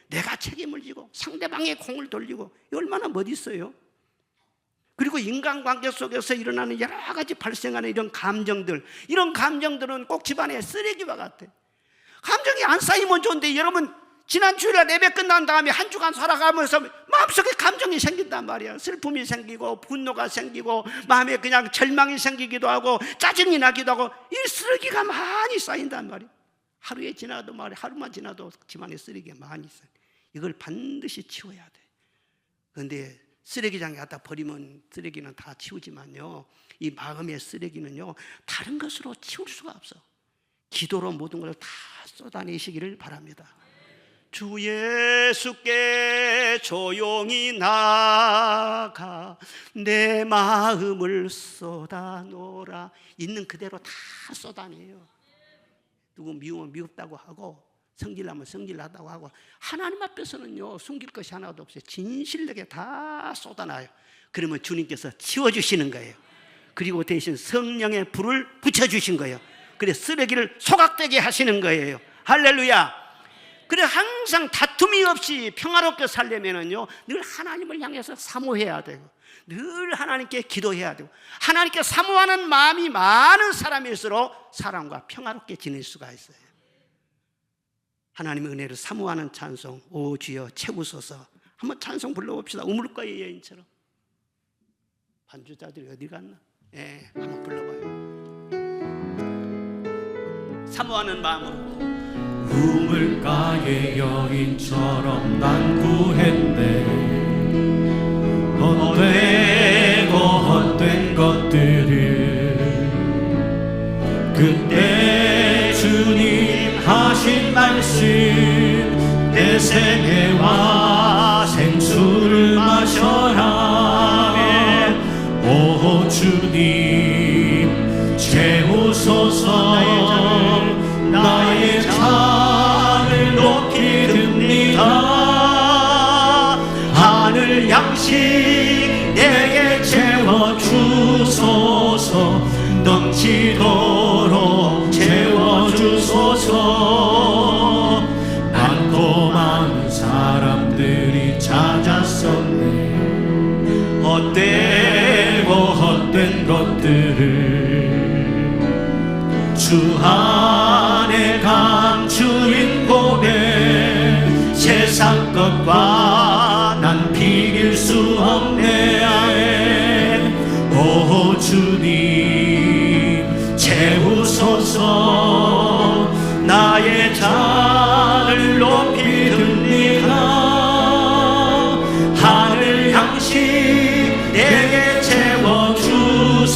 내가 책임을 지고 상대방의 공을 돌리고, 얼마나 멋있어요. 그리고 인간관계 속에서 일어나는 여러 가지 발생하는 이런 감정들은 꼭 집안의 쓰레기와 같아. 감정이 안 쌓이면 좋은데, 여러분 지난 주일날 예배 끝난 다음에 한 주간 살아가면서 마음속에 감정이 생긴단 말이야. 슬픔이 생기고 분노가 생기고 마음에 그냥 절망이 생기기도 하고 짜증이 나기도 하고, 이 쓰레기가 많이 쌓인단 말이야. 하루에 지나도 말이야, 하루만 지나도 집안에 쓰레기가 많이 쌓여. 이걸 반드시 치워야 돼. 그런데 쓰레기장에 갖다 버리면 쓰레기는 다 치우지만요, 이 마음의 쓰레기는요 다른 것으로 치울 수가 없어. 기도로 모든 것을 다 쏟아내시기를 바랍니다. 주 예수께 조용히 나가 내 마음을 쏟아놓으라. 있는 그대로 다 쏟아내요. 누구 미우면 미웁다고 하고, 성질나면 성질나다고 하고, 하나님 앞에서는요 숨길 것이 하나도 없어요. 진실되게 다 쏟아놔요. 그러면 주님께서 치워주시는 거예요. 그리고 대신 성령의 불을 붙여주신 거예요. 그래 쓰레기를 소각되게 하시는 거예요. 할렐루야. 그래 항상 다툼이 없이 평화롭게 살려면은요 늘 하나님을 향해서 사모해야 되고, 늘 하나님께 기도해야 되고, 하나님께 사모하는 마음이 많은 사람일수록 사람과 평화롭게 지낼 수가 있어요. 하나님의 은혜를 사모하는 찬송, 오 주여 채우소서. 한번 찬송 불러봅시다. 우물가의 여인처럼. 반주자들이 어디 갔나? 한번 불러봐요. 사모하는 마음으로. 우물가의 여인처럼 난 구했네. 헛되고 헛된 것들을 그때 주님 하신 말씀, 내 생애와 생수를 마셔라. 오 주님 채우소서. 나의 잔을 높이 듭니다. 하늘 양식 내게 채워주소서. 넘치도록 채워주소서. 많고 많은 사람들이 찾았었네. 헛되고 헛된 것들을 주 안에 감추인 고백, 세상 것과 난 비길 수 없네. 오 주님 채우소서. 나의 잔을 높이 듭니다. 하늘 양식 내게 채워주소서.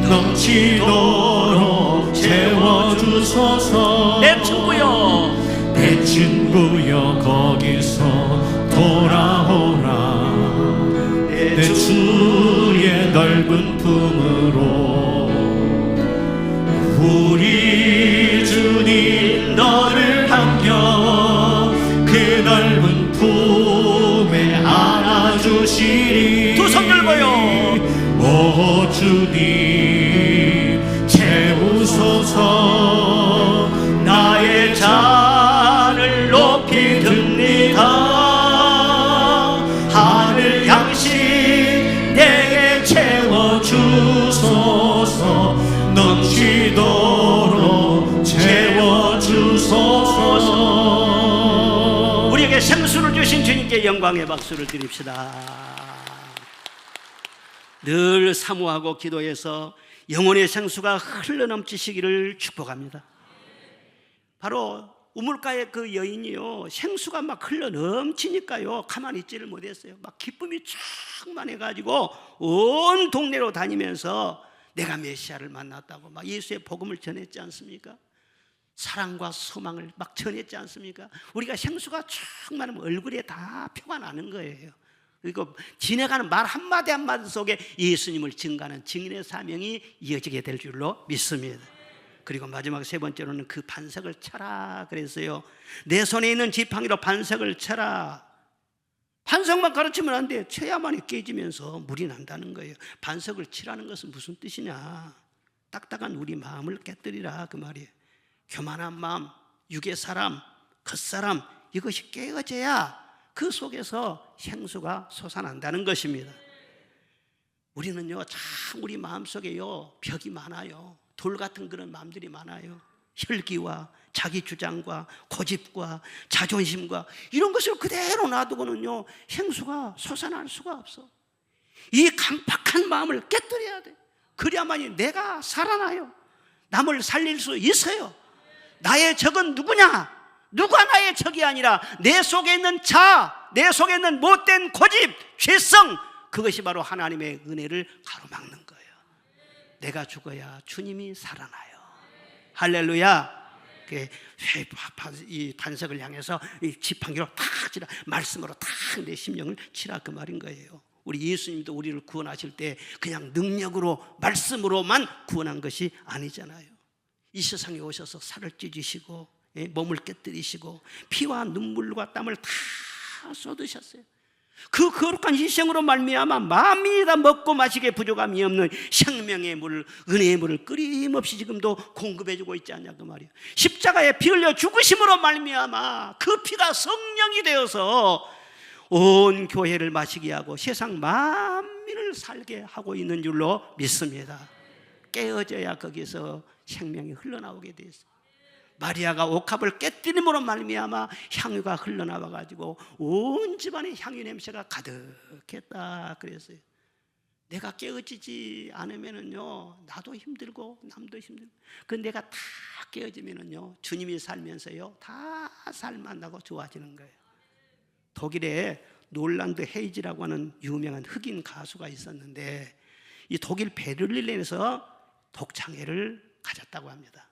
넘치도록 채워주소서. 내 친구여, 내 친구여 거기서 돌아오라. 내 주의 넓은 품으로. 우리 주님 너를 반겨 그 넓은 품에 안아주시리. 두 손 들고요. 오 주님 채우소서. 나의 잔을 높이 듭니다. 하늘 양식 내게 채워주소서. 넘치도록 채워주소서. 우리에게 생수를 주신 주님께 영광의 박수를 드립시다. 늘 사모하고 기도해서 영혼의 생수가 흘러넘치시기를 축복합니다. 바로 우물가의 그 여인이요, 생수가 막 흘러넘치니까요 가만히 있지를 못했어요. 막 기쁨이 충만해가지고 온 동네로 다니면서 내가 메시아를 만났다고 막 예수의 복음을 전했지 않습니까? 사랑과 소망을 막 전했지 않습니까? 우리가 생수가 충만하면 얼굴에 다 표가 나는 거예요. 그리고 지내가는 말 한마디 한마디 속에 예수님을 증거하는 증인의 사명이 이어지게 될 줄로 믿습니다. 그리고 마지막 세 번째로는 그 반석을 쳐라 그랬어요. 내 손에 있는 지팡이로 반석을 쳐라. 반석만 가르치면 안 돼. 쳐야만이 깨지면서 물이 난다는 거예요. 반석을 치라는 것은 무슨 뜻이냐? 딱딱한 우리 마음을 깨뜨리라 그 말이에요. 교만한 마음, 육의 사람, 겉사람, 이것이 깨어져야 그 속에서 생수가 솟아난다는 것입니다. 우리는요 참 우리 마음속에요 벽이 많아요. 돌 같은 그런 마음들이 많아요. 혈기와 자기 주장과 고집과 자존심과 이런 것을 그대로 놔두고는요 행수가 솟아날 수가 없어. 이 강팍한 마음을 깨뜨려야 돼. 그래야만이 내가 살아나요. 남을 살릴 수 있어요. 나의 적은 누구냐? 누가 나의 적이 아니라 내 속에 있는 내 속에 있는 못된 고집, 죄성, 그것이 바로 하나님의 은혜를 가로막는 거예요. 내가 죽어야 주님이 살아나요. 할렐루야. 이 반석을 향해서 이 지팡이로 탁 치라, 말씀으로 탁 내 심령을 치라, 그 말인 거예요. 우리 예수님도 우리를 구원하실 때 그냥 능력으로 말씀으로만 구원한 것이 아니잖아요. 이 세상에 오셔서 살을 찢으시고 몸을 깨뜨리시고 피와 눈물과 땀을 다 쏟으셨어요. 그 거룩한 희생으로 말미암아 만민이 다 먹고 마시기에 부족함이 없는 생명의 물, 은혜의 물을 끊임없이 지금도 공급해주고 있지 않냐 그 말이에요. 십자가에 피 흘려 죽으심으로 말미암아 그 피가 성령이 되어서 온 교회를 마시게 하고 세상 만민을 살게 하고 있는 줄로 믿습니다. 깨어져야 거기서 생명이 흘러나오게 돼 있어요. 마리아가 옥합을 깨뜨림으로 말미암아 향유가 흘러나와 가지고 온 집안에 향유 냄새가 가득했다 그랬어요. 내가 깨어지지 않으면은요 나도 힘들고 남도 힘들고, 그 내가 다 깨어지면은요 주님이 살면서요 다 살만나고 좋아지는 거예요. 독일에 놀란드 헤이지라고 하는 유명한 흑인 가수가 있었는데 이 독일 베를린에서 독창회를 가졌다고 합니다.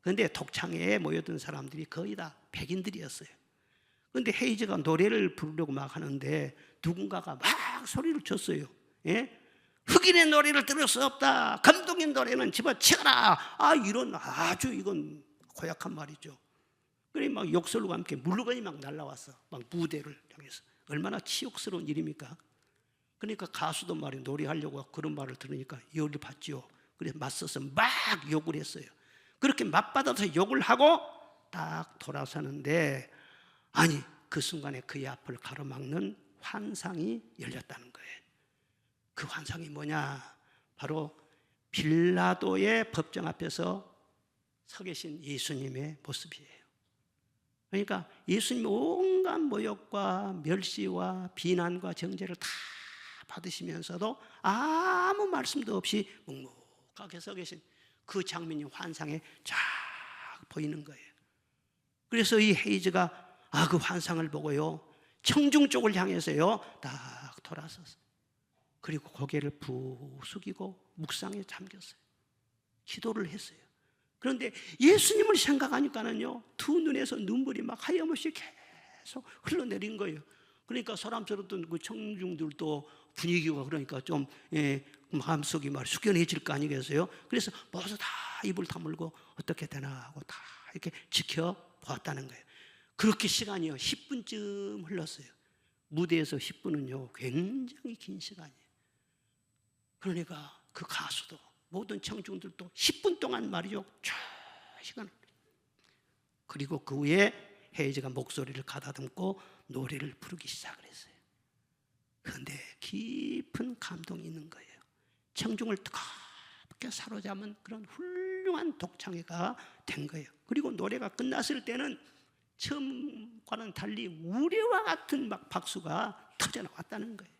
그런데 독창회에 모여든 사람들이 거의 다 백인들이었어요. 그런데 헤이즈가 노래를 부르려고 막 하는데 누군가가 막 소리를 쳤어요. 흑인의 노래를 들을 수 없다, 감독인 노래는 집어치워라, 이런 아주 이건 고약한 말이죠. 그래 막 욕설과 함께 물건이 막 날라왔어. 막 무대를 향해서. 얼마나 치욕스러운 일입니까? 그러니까 가수도 말이 노래하려고 그런 말을 들으니까 열을 받지요. 그래서 맞서서 막 욕을 했어요. 그렇게 맞받아서 욕을 하고 딱 돌아서는데 아니 그 순간에 그의 앞을 가로막는 환상이 열렸다는 거예요. 그 환상이 뭐냐? 바로 빌라도의 법정 앞에서 서 계신 예수님의 모습이에요. 그러니까 예수님이 온갖 모욕과 멸시와 비난과 정죄를 다 받으시면서도 아무 말씀도 없이 묵묵하게 서 계신 그 장면이 환상에 쫙 보이는 거예요. 그래서 이 헤이즈가 그 환상을 보고요 청중 쪽을 향해서요 딱 돌아섰어요. 그리고 고개를 푹 숙이고 묵상에 잠겼어요. 기도를 했어요. 그런데 예수님을 생각하니까는요 두 눈에서 눈물이 막 하염없이 계속 흘러내린 거예요. 그러니까 사람들었던 그 청중들도 분위기가 그러니까 좀 마음속이 막 숙연해질 거 아니겠어요? 그래서 모두 다 입을 다물고 어떻게 되나 하고 다 이렇게 지켜보았다는 거예요. 그렇게 시간이요 10분쯤 흘렀어요. 무대에서 10분은요 굉장히 긴 시간이에요. 그러니까 그 가수도 모든 청중들도 10분 동안 말이죠 쭉 시간을. 그리고 그 후에 헤이즈가 목소리를 가다듬고 노래를 부르기 시작을 했어요. 그런데 깊은 감동이 있는 거예요. 청중을 뜨겁게 사로잡은 그런 훌륭한 독창회가 된 거예요. 그리고 노래가 끝났을 때는 처음과는 달리 우레와 같은 막 박수가 터져나왔다는 거예요.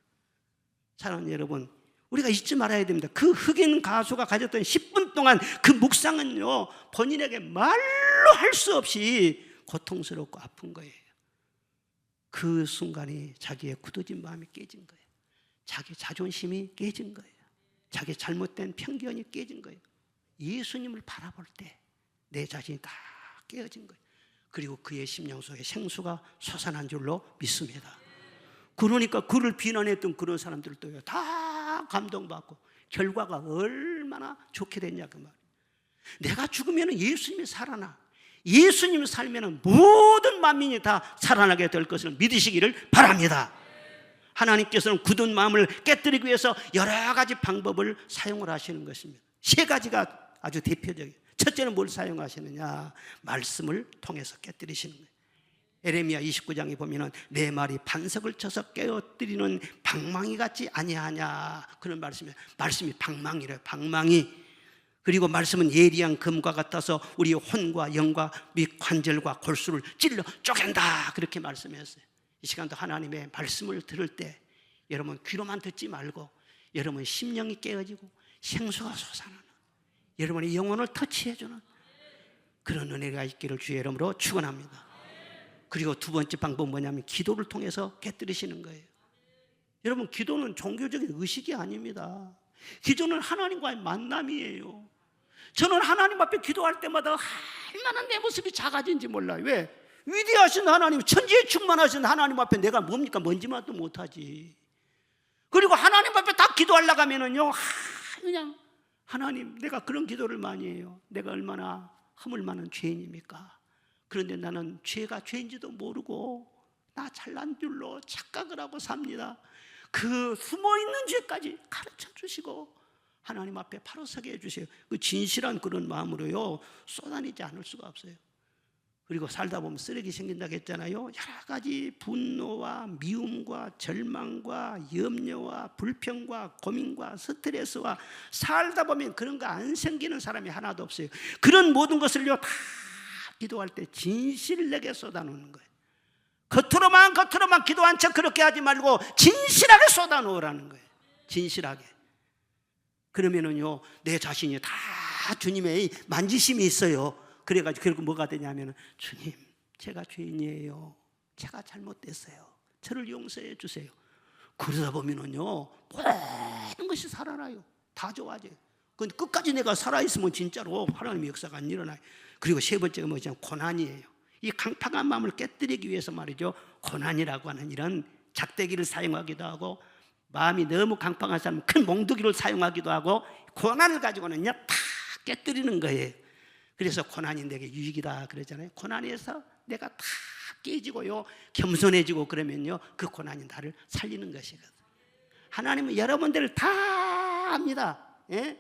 사랑하는 여러분, 우리가 잊지 말아야 됩니다. 그 흑인 가수가 가졌던 10분 동안 그 묵상은요 본인에게 말로 할 수 없이 고통스럽고 아픈 거예요. 그 순간이 자기의 굳어진 마음이 깨진 거예요. 자기 자존심이 깨진 거예요. 자기 잘못된 편견이 깨진 거예요. 예수님을 바라볼 때 내 자신이 다 깨어진 거예요. 그리고 그의 심령 속에 생수가 솟아난 줄로 믿습니다. 그러니까 그를 비난했던 그런 사람들도 다 감동받고 결과가 얼마나 좋게 됐냐 그 말. 내가 죽으면 예수님이 살아나. 예수님이 살면 모든 만민이 다 살아나게 될 것을 믿으시기를 바랍니다. 하나님께서는 굳은 마음을 깨뜨리기 위해서 여러 가지 방법을 사용을 하시는 것입니다. 세 가지가 아주 대표적이에요. 첫째는 뭘 사용하시느냐? 말씀을 통해서 깨뜨리시는 거예요. 에레미야 29장에 보면은 내 말이 반석을 쳐서 깨어뜨리는 방망이 같지 아니하냐, 그런 말씀이 방망이래요. 방망이. 그리고 말씀은 예리한 금과 같아서 우리 혼과 영과 및 관절과 골수를 찔러 쪼갠다, 그렇게 말씀했어요. 이 시간도 하나님의 말씀을 들을 때 여러분 귀로만 듣지 말고 여러분 심령이 깨어지고 생수가 솟아나는, 여러분의 영혼을 터치해주는 그런 은혜가 있기를 주의 이름으로 축원합니다. 그리고 두 번째 방법은 뭐냐면 기도를 통해서 깨뜨리시는 거예요. 여러분, 기도는 종교적인 의식이 아닙니다. 기도는 하나님과의 만남이에요. 저는 하나님 앞에 기도할 때마다 얼마나 내 모습이 작아진지 몰라요. 왜? 위대하신 하나님, 천지에 충만하신 하나님 앞에 내가 뭡니까? 먼지만도 못하지. 그리고 하나님 앞에 딱 기도하려고 하면은요, 그냥 하나님, 내가 그런 기도를 많이 해요. 내가 얼마나 허물 많은 죄인입니까? 그런데 나는 죄가 죄인지도 모르고 나 잘난 줄로 착각을 하고 삽니다. 그 숨어있는 죄까지 가르쳐 주시고 하나님 앞에 바로 서게 해주세요. 그 진실한 그런 마음으로요 쏟아내지 않을 수가 없어요. 그리고 살다 보면 쓰레기 생긴다고 했잖아요. 여러 가지 분노와 미움과 절망과 염려와 불평과 고민과 스트레스와 살다 보면 그런 거 안 생기는 사람이 하나도 없어요. 그런 모든 것을요 다 기도할 때 진실을 내게 쏟아놓는 거예요. 겉으로만 기도한 척 그렇게 하지 말고 진실하게 쏟아놓으라는 거예요. 진실하게. 그러면은요 내 자신이 다 주님의 만지심이 있어요. 그래가지고 결국 뭐가 되냐면은, 주님, 제가 죄인이에요. 제가 잘못됐어요. 저를 용서해 주세요. 그러다 보면은요 모든 것이 살아나요. 다 좋아져요. 근데 끝까지 내가 살아있으면 진짜로 하나님의 역사가 안 일어나요. 그리고 세 번째가 뭐냐면 고난이에요. 이 강팍한 마음을 깨뜨리기 위해서 말이죠, 고난이라고 하는 이런 작대기를 사용하기도 하고, 마음이 너무 강팍한 사람은 큰 몽둥이를 사용하기도 하고, 고난을 가지고는요 다 깨뜨리는 거예요. 그래서 고난이 내게 유익이다 그러잖아요. 고난에서 내가 다 깨지고요 겸손해지고 그러면요 그 고난이 나를 살리는 것이거든요. 하나님은 여러분들을 다 압니다. 예?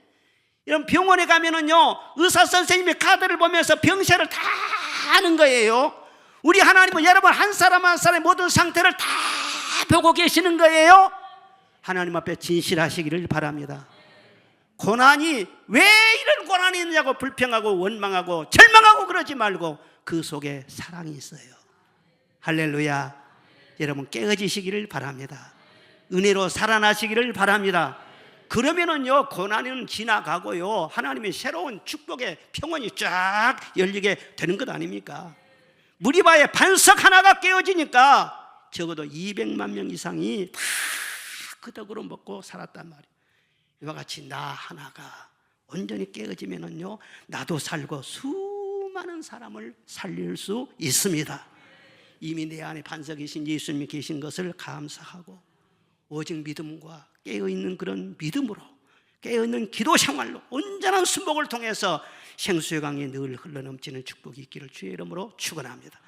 이런 병원에 가면은요 의사 선생님의 카드를 보면서 병세를 다 아는 거예요. 우리 하나님은 여러분 한 사람 한 사람의 모든 상태를 다 보고 계시는 거예요. 하나님 앞에 진실하시기를 바랍니다. 고난이 왜 이런 고난이 있냐고 불평하고 원망하고 절망하고 그러지 말고 그 속에 사랑이 있어요. 할렐루야. 여러분 깨어지시기를 바랍니다. 은혜로 살아나시기를 바랍니다. 그러면은요 고난은 지나가고요 하나님의 새로운 축복의 평원이 쫙 열리게 되는 것 아닙니까? 무리바의 반석 하나가 깨어지니까 적어도 200만 명 이상이 다 그 덕으로 먹고 살았단 말이에요. 이와 같이 나 하나가 온전히 깨어지면은요 나도 살고 수많은 사람을 살릴 수 있습니다. 이미 내 안에 반석이신 예수님이 계신 것을 감사하고 오직 믿음과 깨어있는 그런 믿음으로 깨어있는 기도 생활로 온전한 순복을 통해서 생수의 강이 늘 흘러넘치는 축복이 있기를 주의 이름으로 축원합니다.